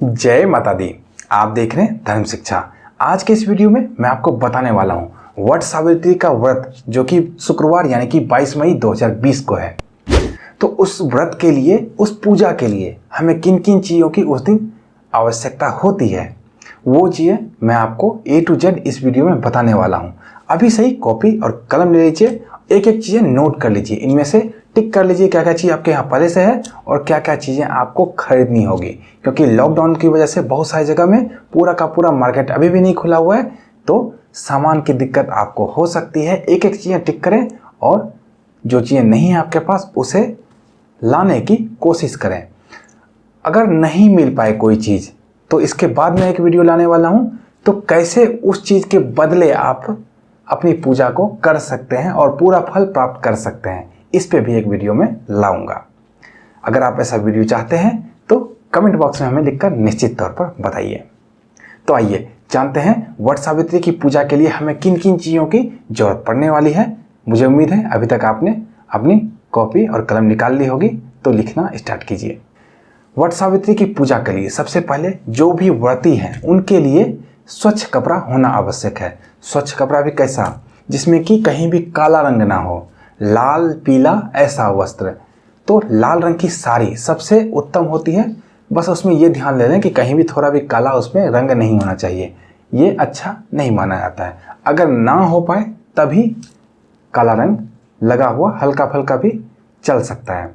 जय माता दी। आप देख रहे हैं धर्म शिक्षा। आज के इस वीडियो में मैं आपको बताने वाला हूं वट सावित्री का व्रत जो कि शुक्रवार यानी कि 22 मई 2020 को है। तो उस व्रत के लिए, उस पूजा के लिए हमें किन किन चीज़ों की उस दिन आवश्यकता होती है, वो चीज़ें मैं आपको A to Z इस वीडियो में बताने वाला हूँ। अभी सही कॉपी और कलम ले लीजिए, एक एक चीज़ें नोट कर लीजिए, इनमें से टिक कर लीजिए क्या क्या चीज़ आपके यहाँ पहले से है और क्या क्या चीज़ें आपको खरीदनी होगी। क्योंकि लॉकडाउन की वजह से बहुत सारी जगह में पूरा का पूरा मार्केट अभी भी नहीं खुला हुआ है, तो सामान की दिक्कत आपको हो सकती है। एक एक चीज़ें टिक करें और जो चीज़ें नहीं है आपके पास उसे लाने की कोशिश करें। अगर नहीं मिल पाए कोई चीज़ तो इसके बाद मैं एक वीडियो लाने वाला हूँ, तो कैसे उस चीज़ के बदले आप अपनी पूजा को कर सकते हैं और पूरा फल प्राप्त कर सकते हैं, इस पे भी एक वीडियो में लाऊंगा। अगर आप ऐसा वीडियो चाहते हैं तो कमेंट बॉक्स में हमें लिखकर निश्चित तौर पर बताइए। तो आइए जानते हैं वट सावित्री की पूजा के लिए हमें किन किन चीज़ों की जरूरत पड़ने वाली है। मुझे उम्मीद है अभी तक आपने अपनी कॉपी और कलम निकाल ली होगी, तो लिखना स्टार्ट कीजिए। वट सावित्री की पूजा के लिए सबसे पहले जो भी व्रती हैं उनके लिए स्वच्छ कपड़ा होना आवश्यक है। स्वच्छ कपड़ा भी कैसा, जिसमें कि कहीं भी काला रंग ना हो, लाल पीला ऐसा वस्त्र। तो लाल रंग की साड़ी सबसे उत्तम होती है, बस उसमें ये ध्यान ले लें कि कहीं भी थोड़ा भी काला उसमें रंग नहीं होना चाहिए, ये अच्छा नहीं माना जाता है। अगर ना हो पाए तभी काला रंग लगा हुआ हल्का फल्का भी चल सकता है,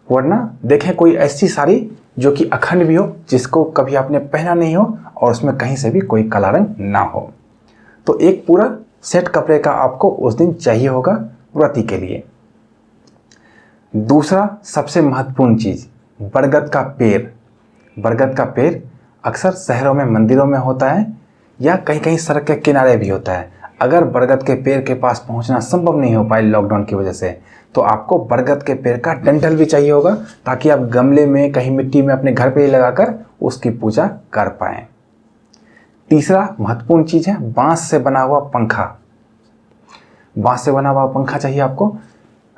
वरना देखें कोई ऐसी साड़ी जो कि अखंड भी हो, जिसको कभी आपने पहना नहीं हो और उसमें कहीं से भी कोई काला रंग ना हो। तो एक पूरा सेट कपड़े का आपको उस दिन चाहिए होगा व्रती के लिए। दूसरा सबसे महत्वपूर्ण चीज़, बरगद का पेड़। बरगद का पेड़ अक्सर शहरों में मंदिरों में होता है या कहीं कहीं सड़क के किनारे भी होता है। अगर बरगद के पेड़ के पास पहुंचना संभव नहीं हो पाए लॉकडाउन की वजह से, तो आपको बरगद के पेड़ का डंठल भी चाहिए होगा, ताकि आप गमले में कहीं मिट्टी में अपने घर पे ही लगाकर उसकी पूजा कर पाएं। तीसरा महत्वपूर्ण चीज़ है बांस से बना हुआ पंखा। बांस से बना हुआ पंखा चाहिए आपको।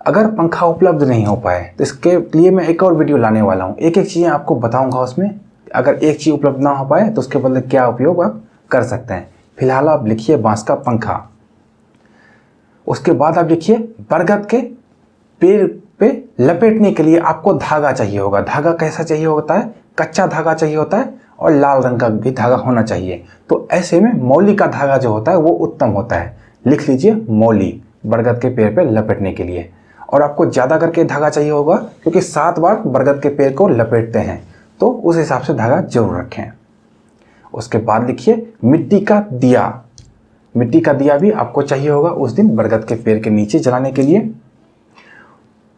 अगर पंखा उपलब्ध नहीं हो पाए तो इसके लिए मैं एक और वीडियो लाने वाला हूँ, एक एक चीज़ें आपको बताऊंगा उसमें। अगर एक चीज़ उपलब्ध ना हो पाए तो उसके बदले क्या उपयोग आप कर सकते हैं। फिलहाल आप लिखिए बांस का पंखा। उसके बाद आप लिखिए बरगद के पेड़ पे लपेटने के लिए आपको धागा चाहिए होगा। धागा कैसा चाहिए होता है, कच्चा धागा चाहिए होता है और लाल रंग का भी धागा होना चाहिए। तो ऐसे में मौली का धागा जो होता है वो उत्तम होता है, लिख लीजिए मौली, बरगद के पेड़ पे लपेटने के लिए। और आपको ज़्यादा करके धागा चाहिए होगा, क्योंकि 7 बार बरगद के पेड़ को लपेटते हैं, तो उस हिसाब से धागा जरूर रखें। उसके बाद लिखिए मिट्टी का दिया। मिट्टी का दिया भी आपको चाहिए होगा उस दिन बरगद के पेड़ के नीचे जलाने के लिए।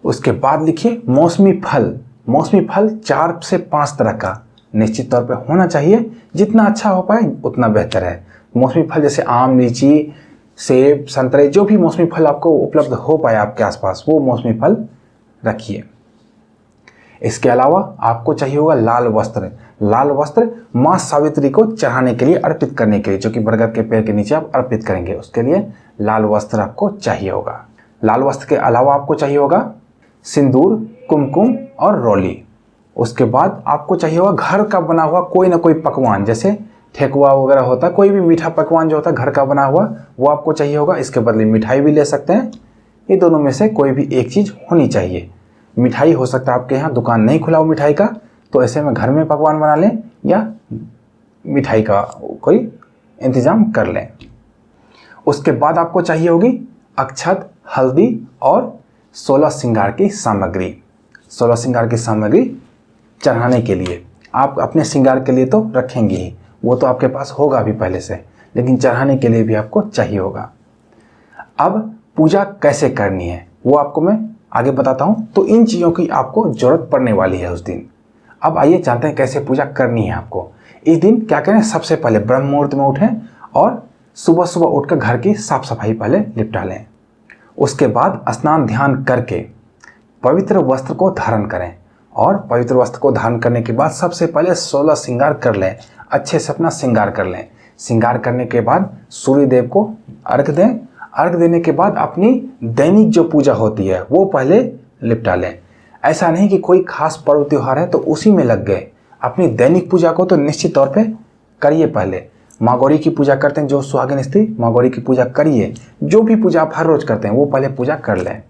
उसके बाद लिखिए मौसमी फल। मौसमी फल 4 से 5 तरह का निश्चित तौर पे होना चाहिए, जितना अच्छा हो पाए उतना बेहतर है। मौसमी फल जैसे आम, लीची, सेब, संतरे, जो भी मौसमी फल आपको उपलब्ध हो पाए आपके आसपास, वो मौसमी फल रखिए। इसके अलावा आपको चाहिए होगा लाल वस्त्र। लाल वस्त्र माँ सावित्री को चढ़ाने के लिए, अर्पित करने के लिए, जो कि बरगद के पेड़ के नीचे आप अर्पित करेंगे, उसके लिए लाल वस्त्र आपको चाहिए होगा। लाल वस्त्र के अलावा आपको चाहिए होगा सिंदूर, कुमकुम और रोली। उसके बाद आपको चाहिए होगा घर का बना हुआ कोई ना कोई पकवान, जैसे ठेकुआ वगैरह होता है, कोई भी मीठा पकवान जो होता है घर का बना हुआ, वो आपको चाहिए होगा। इसके बदले मिठाई भी ले सकते हैं, ये दोनों में से कोई भी एक चीज़ होनी चाहिए। मिठाई हो सकता है आपके यहाँ दुकान नहीं खुला हो मिठाई का, तो ऐसे में घर में पकवान बना लें या मिठाई का कोई इंतज़ाम कर लें। उसके बाद आपको चाहिए होगी अक्षत, हल्दी और 16 श्रृंगार की सामग्री। 16 श्रृंगार की सामग्री चढ़ाने के लिए, आप अपने श्रृंगार के लिए तो रखेंगे ही, वो तो आपके पास होगा भी पहले से, लेकिन चढ़ाने के लिए भी आपको चाहिए होगा। अब पूजा कैसे करनी है वो आपको मैं आगे बताता हूँ। तो इन चीज़ों की आपको ज़रूरत पड़ने वाली है उस दिन। अब आइए जानते हैं कैसे पूजा करनी है आपको। इस दिन क्या करें, सबसे पहले ब्रह्म मुहूर्त में उठें और सुबह सुबह उठकर घर की साफ सफाई पहले निपटा लें। उसके बाद स्नान ध्यान करके पवित्र वस्त्र को धारण करें, और पवित्र वस्त्र को धारण करने के बाद सबसे पहले 16 श्रृंगार कर लें, अच्छे से अपना श्रृंगार कर लें। श्रृंगार करने के बाद सूर्य देव को अर्घ दें। अर्घ देने के बाद अपनी दैनिक जो पूजा होती है वो पहले निपटा लें। ऐसा नहीं कि कोई खास पर्व त्यौहार है तो उसी में लग गए, अपनी दैनिक पूजा को तो निश्चित तौर पे करिए। पहले माँ गौरी की पूजा करते हैं, जो सुहागिन स्त्री, माँ गौरी की पूजा करिए। जो भी पूजा आप हर रोज करते हैं वो पहले पूजा कर लें।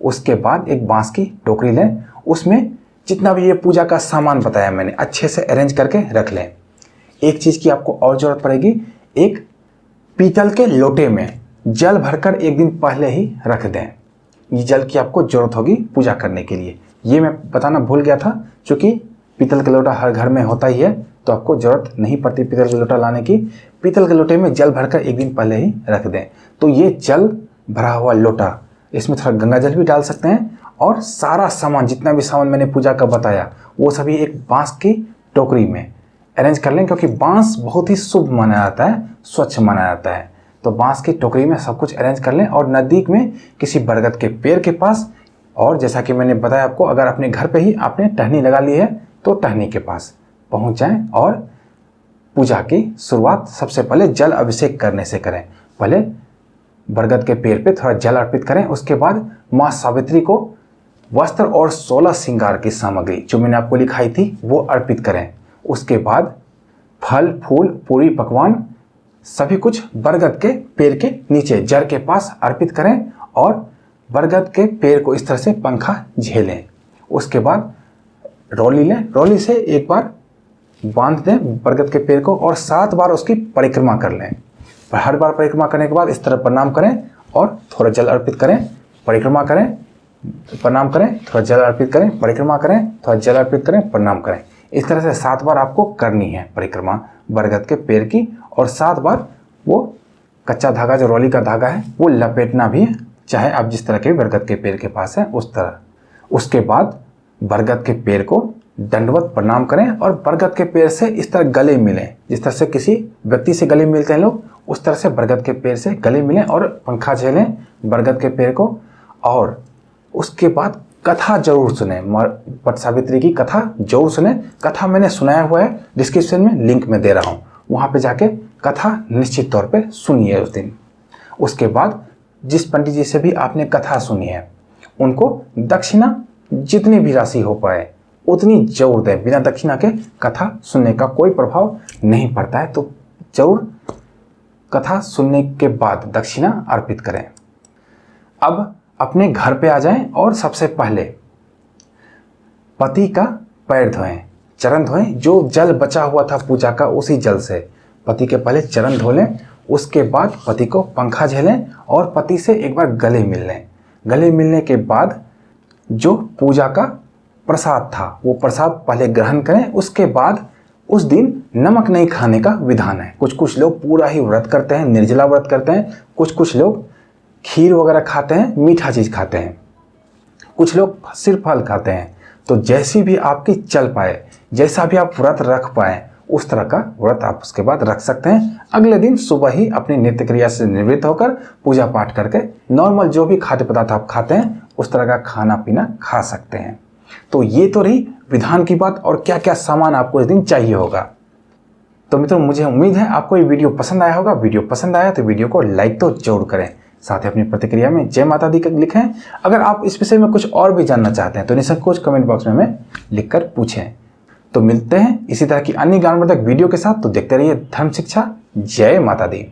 उसके बाद एक बांस की टोकरी लें, उसमें जितना भी ये पूजा का सामान बताया मैंने अच्छे से अरेंज करके रख लें। एक चीज़ की आपको और ज़रूरत पड़ेगी, एक पीतल के लोटे में जल भरकर एक दिन पहले ही रख दें। ये जल की आपको ज़रूरत होगी पूजा करने के लिए। ये मैं बताना भूल गया था, क्योंकि पीतल का लोटा हर घर में होता ही है, तो आपको ज़रूरत नहीं पड़ती पीतल का लोटा लाने की। पीतल के लोटे में जल भरकर एक दिन पहले ही रख दें। तो ये जल भरा हुआ लोटा, इसमें थोड़ा गंगा जल भी डाल सकते हैं, और सारा सामान, जितना भी सामान मैंने पूजा का बताया, वो सभी एक बांस की टोकरी में अरेंज कर लें, क्योंकि बांस बहुत ही शुभ माना जाता है, स्वच्छ माना जाता है। तो बांस की टोकरी में सब कुछ अरेंज कर लें और नज़दीक में किसी बरगद के पेड़ के पास, और जैसा कि मैंने बताया आपको, अगर अपने घर पे ही आपने टहनी लगा ली है तो टहनी के पास पहुंच जाएं और पूजा की शुरुआत सबसे पहले जल अभिषेक करने से करें। पहले बरगद के पेड़ पे थोड़ा जल अर्पित करें, उसके बाद माँ सावित्री को वस्त्र और 16 श्रृंगार की सामग्री जो मैंने आपको लिखाई थी वो अर्पित करें। उसके बाद फल फूल पूरी पकवान सभी कुछ बरगद के पेड़ के नीचे जड़ के पास अर्पित करें, और बरगद के पेड़ को इस तरह से पंखा झेलें। उसके बाद रोली लें, रोली से एक बार बांध दें बरगद के पेड़ को, और 7 बार उसकी परिक्रमा कर लें। हर बार परिक्रमा करने के बाद इस तरह प्रणाम करें और थोड़ा जल अर्पित करें, परिक्रमा करें, प्रणाम करें, थोड़ा जल अर्पित करें, परिक्रमा करें, थोड़ा जल अर्पित करें, प्रणाम करें। इस तरह से 7 बार आपको करनी है परिक्रमा बरगद के पेड़ की, और 7 बार वो कच्चा धागा, जो रोली का धागा है, वो लपेटना भी है, चाहे आप जिस तरह के बरगद के पेड़ के पास है उस तरह। उसके बाद बरगद के पेड़ को दंडवत प्रणाम करें और बरगद के पेड़ से इस तरह गले मिलें, जिस तरह से किसी व्यक्ति से गले मिलते हैं लोग, उस तरह से बरगद के पेड़ से गले मिलें और पंखा झेलें बरगद के पेड़ को। और उसके बाद कथा जरूर सुने, वट सावित्री की कथा जरूर सुने। कथा मैंने सुनाया हुआ है, डिस्क्रिप्शन में लिंक में दे रहा हूँ, वहाँ पे जाके कथा निश्चित तौर पे सुनिए उस दिन। उसके बाद जिस पंडित जी से भी आपने कथा सुनी है उनको दक्षिणा जितनी भी राशि हो पाए उतनी जरूर दें। बिना दक्षिणा के कथा सुनने का कोई प्रभाव नहीं पड़ता है, तो जरूर कथा सुनने के बाद दक्षिणा अर्पित करें। अब अपने घर पे आ जाएं और सबसे पहले पति का पैर धोएं, चरण धोएं। जो जल बचा हुआ था पूजा का उसी जल से पति के पहले चरण धो लें। उसके बाद पति को पंखा झेलें और पति से एक बार गले मिल लें। गले मिलने के बाद जो पूजा का प्रसाद था वो प्रसाद पहले ग्रहण करें। उसके बाद उस दिन नमक नहीं खाने का विधान है। कुछ कुछ लोग पूरा ही व्रत करते हैं, निर्जला व्रत करते हैं। कुछ लोग खीर वगैरह खाते हैं, मीठा चीज़ खाते हैं। कुछ लोग सिर्फ फल खाते हैं। तो जैसी भी आपकी चल पाए, जैसा भी आप व्रत रख पाए, उस तरह का व्रत आप उसके बाद रख सकते हैं। अगले दिन सुबह ही अपनी नित्य क्रिया से निवृत्त होकर पूजा पाठ करके नॉर्मल जो भी खाद्य पदार्थ आप खाते हैं उस तरह का खाना पीना खा सकते हैं। तो ये तो रही विधान की बात, और क्या क्या सामान आपको इस दिन चाहिए होगा। तो मित्रों, मुझे उम्मीद है आपको ये वीडियो पसंद आया होगा। वीडियो पसंद आया तो वीडियो को लाइक तो जरूर करें, साथ ही अपनी प्रतिक्रिया में जय माता दी लिखें। अगर आप इस विषय में कुछ और भी जानना चाहते हैं तो निसंकोच कमेंट बॉक्स में हमें लिखकर पूछें। तो मिलते हैं इसी तरह की अन्य ज्ञानवर्धक वीडियो के साथ। तो देखते रहिए धर्म शिक्षा। जय माता दी।